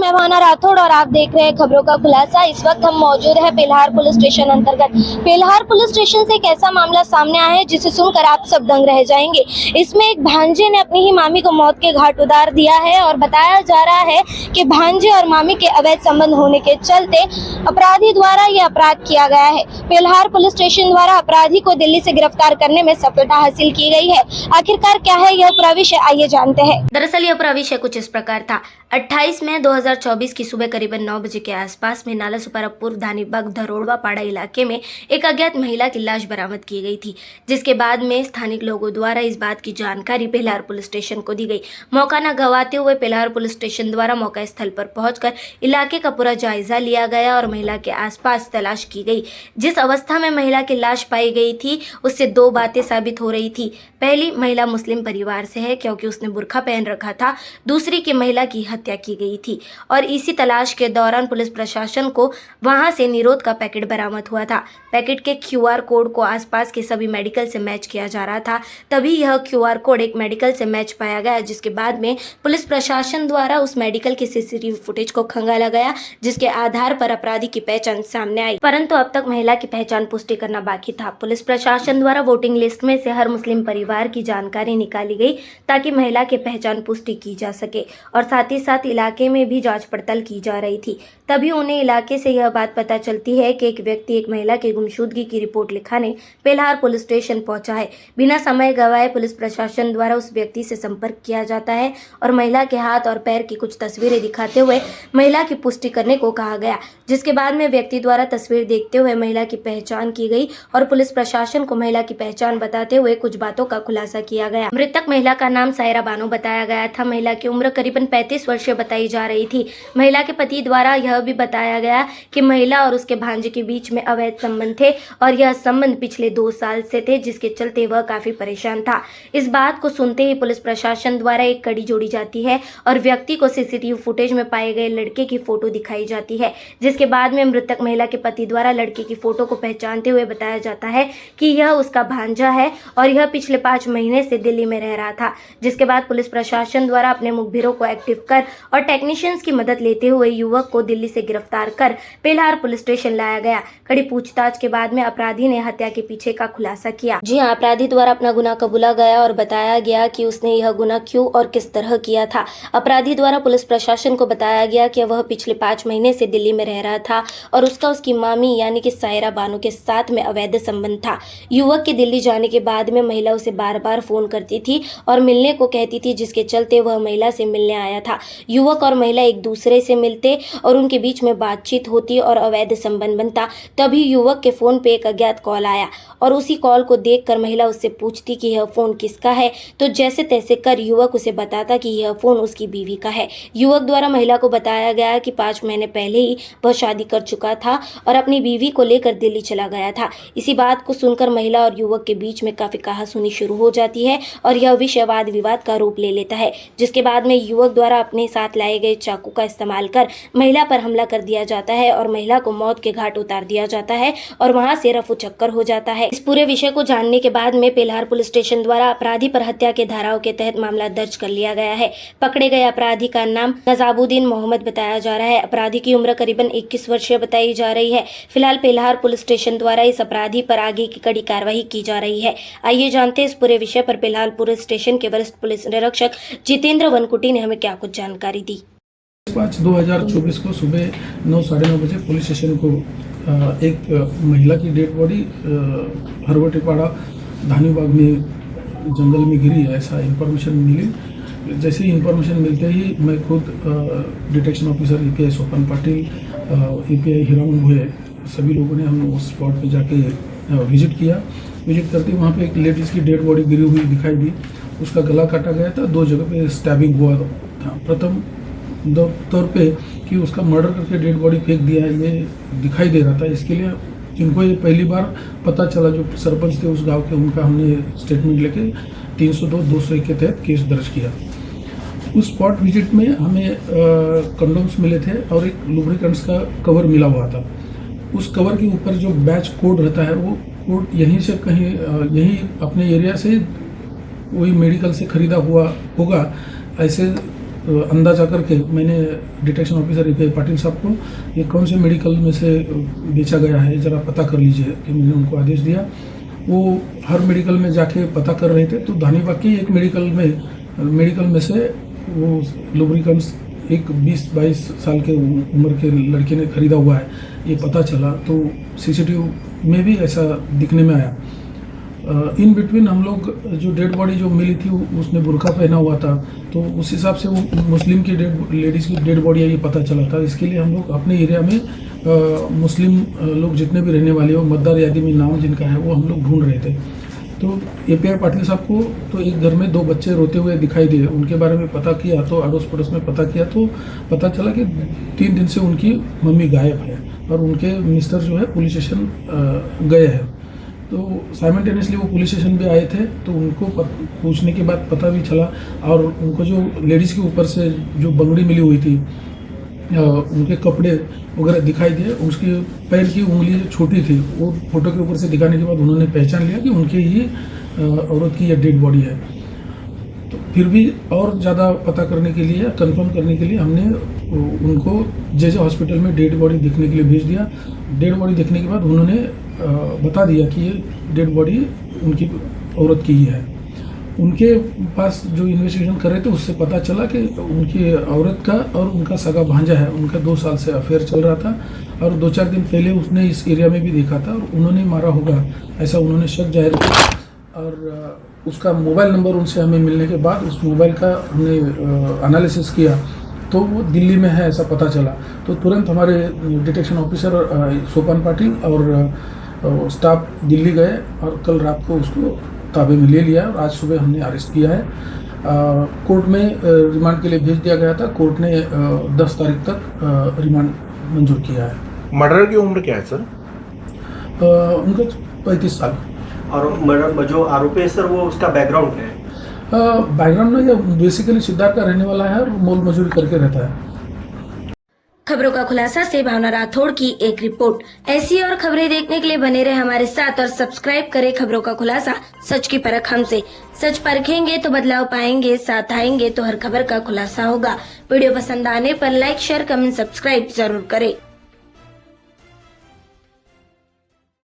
मैं भावना राठौड़ और आप देख रहे हैं खबरों का खुलासा। इस वक्त हम मौजूद है पेल्हार पुलिस स्टेशन अंतर्गत। पेल्हार पुलिस स्टेशन से एक ऐसा मामला सामने आया है जिसे सुनकर आप सब दंग रह जाएंगे। इसमें एक भांजे ने अपनी ही मामी को मौत के घाट उतार दिया है और बताया जा रहा है कि भांजे और मामी के अवैध संबंध होने के चलते अपराधी द्वारा यह अपराध किया गया है। पेल्हार पुलिस स्टेशन द्वारा अपराधी को दिल्ली से गिरफ्तार करने में सफलता हासिल की गई है। आखिरकार क्या है यह पूरा विषय, आइए जानते हैं। दरअसल यह पूरा विषय कुछ इस प्रकार था। 28 मई 2024 की सुबह करीबन 9 बजे के आसपास में नाला सुपारा पूर्व धानीबाग धरोड़वा पाड़ा इलाके में एक अज्ञात महिला की लाश बरामद की गई थी, जिसके बाद में स्थानिक लोगों द्वारा इस बात की जानकारी पेल्हार पुलिस स्टेशन को दी गई। मौका न गंवाते हुए पेल्हार पुलिस स्टेशन द्वारा मौका स्थल पर पहुंचकर इलाके का पूरा जायजा लिया गया और महिला के आसपास तलाश की गई। जिस अवस्था में महिला की लाश पाई गई थी उससे दो बातें साबित हो रही थी। पहली, महिला मुस्लिम परिवार से है क्योंकि उसने बुर्का पहन रखा था। दूसरी कि महिला की हत्या की गई थी। और इसी तलाश के दौरान पुलिस प्रशासन को वहां से निरोध का पैकेट बरामद हुआ था। पैकेट के QR कोड को आसपास के सभी मेडिकल से मैच किया जा रहा था। तभी यह QR कोड एक मेडिकल से मैच पाया गया, जिसके बाद में पुलिस प्रशासन द्वारा उस मेडिकल की CCTV फुटेज को खंगाला गया, जिसके आधार पर अपराधी की पहचान सामने आई। परंतु अब तक महिला की पहचान पुष्टि करना बाकी था। पुलिस प्रशासन द्वारा वोटिंग लिस्ट में से हर मुस्लिम परिवार की जानकारी निकाली गई ताकि महिला की पहचान पुष्टि की जा सके और साथ ही साथ इलाके में भी जांच पड़ताल की जा रही थी। तभी उन्हें इलाके से यह बात पता चलती है कि एक व्यक्ति एक महिला की गुमशुदगी की रिपोर्ट लिखाने पेल्हार पुलिस स्टेशन पहुंचा है। बिना समय गंवाए पुलिस प्रशासन द्वारा उस व्यक्ति से संपर्क किया जाता है और महिला के हाथ और पैर की कुछ तस्वीरें दिखाते हुए महिला की पुष्टि करने को कहा गया, जिसके बाद में व्यक्ति द्वारा तस्वीर देखते हुए महिला की पहचान की गई और पुलिस प्रशासन को महिला की पहचान बताते हुए कुछ बातों का खुलासा किया गया। मृतक महिला का नाम सायरा बानो बताया गया था। महिला की उम्र करीबन 35 वर्षीय बताई जा रही थी। महिला के पति द्वारा यह भी बताया गया कि महिला और उसके भांजे के बीच में अवैध संबंध थे और यह संबंध पिछले 2 साल से थे, जिसके चलते वह काफी परेशान था। इस बात को सुनते ही पुलिस प्रशासन द्वारा एक कड़ी जोड़ी जाती है और व्यक्ति को CCTV फुटेज में पाए गए लड़के की फोटो दिखाई जाती है, जिसके बाद में मृतक महिला के पति द्वारा लड़के की फोटो को पहचानते हुए बताया जाता है कि यह उसका भांजा है और यह पिछले 5 महीने से दिल्ली में रह रहा था। जिसके बाद पुलिस प्रशासन द्वारा अपने मुखबिरों को एक्टिव कर और टेक्नीशियंस की मदद लेते हुए युवक को दिल्ली से गिरफ्तार कर पेल्हार पुलिस स्टेशन लाया गया। कड़ी पूछताछ के बाद में अपराधी ने हत्या के पीछे का खुलासा किया। जी हाँ, अपराधी द्वारा अपना गुनाह कबूला गया और बताया गया कि उसने यह गुनाह क्यों और किस तरह किया था। अपराधी द्वारा पुलिस प्रशासन को बताया गया कि वह पिछले 5 महीने से दिल्ली में रह रहा था और उसकी मामी यानी कि सायरा बानो के साथ में अवैध संबंध था। युवक के दिल्ली जाने के बाद में महिला उसे बार बार फोन करती थी और मिलने को कहती थी, जिसके चलते वह महिला से मिलने आया था। युवक और महिला एक दूसरे से मिलते और उनके बीच में बातचीत होती और अवैध संबंध बनता। तभी युवक के फोन पे एक अज्ञात कॉल आया और उसी कॉल को देखकर महिला उससे पूछती कि यह फोन किसका है, तो जैसे तैसे कर युवक उसे बताता कि यह फोन उसकी बीवी का है। युवक द्वारा महिला को बताया गया कि 5 महीने पहले ही वह शादी कर चुका था और अपनी बीवी को लेकर दिल्ली चला गया था। इसी बात को सुनकर महिला और युवक के बीच में काफी कहासुनी शुरू हो जाती है और यह विषय वाद विवाद का रूप ले लेता है, जिसके बाद में युवक द्वारा अपने साथ लाए गए चाकू का इस्तेमाल कर महिला पर हमला कर दिया जाता है और महिला को मौत के घाट उतार दिया जाता है और वहां से रफू चक्कर हो जाता है। इस पूरे विषय को जानने के बाद में पेल्हार पुलिस स्टेशन द्वारा अपराधी पर हत्या के धाराओं के तहत मामला दर्ज कर लिया गया है। पकड़े गए अपराधी का नाम नजाबुद्दीन मोहम्मद बताया जा रहा है। अपराधी की उम्र करीबन 21 वर्षीय बताई जा रही है। फिलहाल पेल्हार पुलिस स्टेशन द्वारा इस अपराधी पर आगे की कड़ी कार्रवाई की जा रही है। आइए जानते हैं इस पूरे विषय पर पेल्हार पुलिस स्टेशन के वरिष्ठ पुलिस निरीक्षक जितेंद्र वनकुटी ने हमें क्या कुछ जानकारी दी। 5/2024 को सुबह 9, साढ़े 9 बजे पुलिस स्टेशन को एक महिला की डेड बॉडी हरवटीपाड़ा धानीबाग में जंगल में गिरी है, ऐसा इंफॉर्मेशन मिली। जैसे ही इंफॉर्मेशन मिलते ही मैं खुद डिटेक्शन ऑफिसर API स्वपन पाटिल, API हिरामन भोये, सभी लोगों ने हम उस स्पॉट पे जाके विजिट किया। विजिट करते वहाँ पे एक लेडीज़ की डेड बॉडी गिरी हुई दिखाई दी। उसका गला काटा गया था, 2 जगह पे स्टैबिंग हुआ था। प्रथम तौर पे कि उसका मर्डर करके डेड बॉडी फेंक दिया है, ये दिखाई दे रहा था। इसके लिए जिनको ये पहली बार पता चला, जो सरपंच थे उस गांव के, उनका हमने स्टेटमेंट लेके 302/201 के तहत केस दर्ज किया। उस स्पॉट विजिट में हमें कंडोम्स मिले थे और एक लुब्रिकेंट्स का कवर मिला हुआ था। उस कवर के ऊपर जो बैच कोड रहता है, वो कोड यहीं से कहीं यहीं अपने एरिया से वही मेडिकल से खरीदा हुआ होगा, ऐसे अंदाजा करके मैंने डिटेक्शन ऑफिसर ए पाटिल साहब को ये कौन से मेडिकल में से बेचा गया है ज़रा पता कर लीजिए कि मैंने उनको आदेश दिया। वो हर मेडिकल में जाके पता कर रहे थे, तो धानीबाग के एक मेडिकल में से वो लुब्रिकेंट्स एक 20-22 साल के उम्र के लड़के ने खरीदा हुआ है, ये पता चला। तो सीसीटीवी में भी ऐसा दिखने में आया। इन बिटवीन हम लोग जो डेड बॉडी जो मिली थी उसने बुर्का पहना हुआ था, तो उस हिसाब से वो मुस्लिम की लेडीज़ की डेड बॉडी है ये पता चला था। इसके लिए हम लोग अपने एरिया में मुस्लिम लोग जितने भी रहने वाले हो मतदार यादी में नाम जिनका है वो हम लोग ढूंढ रहे थे। तो एपीआई पाटिल साहब को तो एक घर में 2 बच्चे रोते हुए दिखाई दिए। उनके बारे में पता किया तो अड़ोस पड़ोस में पता किया तो पता चला कि 3 दिन से उनकी मम्मी गायब है और उनके मिस्टर जो है पुलिस स्टेशन गए हैं। तो साइमल्टेनियसली वो पुलिस स्टेशन भी आए थे, तो उनको पूछने के बाद पता भी चला और उनको जो लेडीज़ के ऊपर से जो बंगड़ी मिली हुई थी, उनके कपड़े वगैरह दिखाई दिए। उसकी पैर की उंगली जो छोटी थी वो फोटो के ऊपर से दिखाने के बाद उन्होंने पहचान लिया कि उनके ही औरत की यह डेड बॉडी है। तो फिर भी और ज़्यादा पता करने के लिए, कंफर्म करने के लिए हमने उनको जे हॉस्पिटल में डेड बॉडी देखने के लिए भेज दिया। डेड बॉडी देखने के बाद उन्होंने बता दिया कि ये डेड बॉडी उनकी औरत की ही है। उनके पास जो इन्वेस्टिगेशन कर रहे थे उससे पता चला कि उनकी औरत का और उनका सगा भांजा है, उनका 2 साल से अफेयर चल रहा था और 2-4 दिन पहले उसने इस एरिया में भी देखा था और उन्होंने मारा होगा ऐसा उन्होंने शक जाहिर किया। और उसका मोबाइल नंबर उनसे हमें मिलने के बाद उस मोबाइल का हमने एनालिसिस किया तो वो दिल्ली में है ऐसा पता चला। तो तुरंत हमारे डिटेक्शन ऑफिसर सोपान पाटिल और स्टाफ दिल्ली गए और कल रात को उसको ताबे में ले लिया और आज सुबह हमने अरेस्ट किया है। कोर्ट में रिमांड के लिए भेज दिया गया था। कोर्ट ने 10 तारीख तक रिमांड मंजूर किया है। मर्डर की उम्र क्या है सर? उनका 35 साल। और मर्डर जो आरोपी है सर वो उसका बैकग्राउंड क्या है? बैकग्राउंड में ये बेसिकली सिद्धार्थ का रहने वाला है और मोल मजूरी करके रहता है। खबरों का खुलासा से भावना राठौड़ की एक रिपोर्ट। ऐसी और खबरें देखने के लिए बने रहे हमारे साथ और सब्सक्राइब करें खबरों का खुलासा, सच की परख हमसे। सच परखेंगे तो बदलाव पाएंगे, साथ आएंगे तो हर खबर का खुलासा होगा। वीडियो पसंद आने पर लाइक, शेयर, कमेंट, सब्सक्राइब जरूर करें।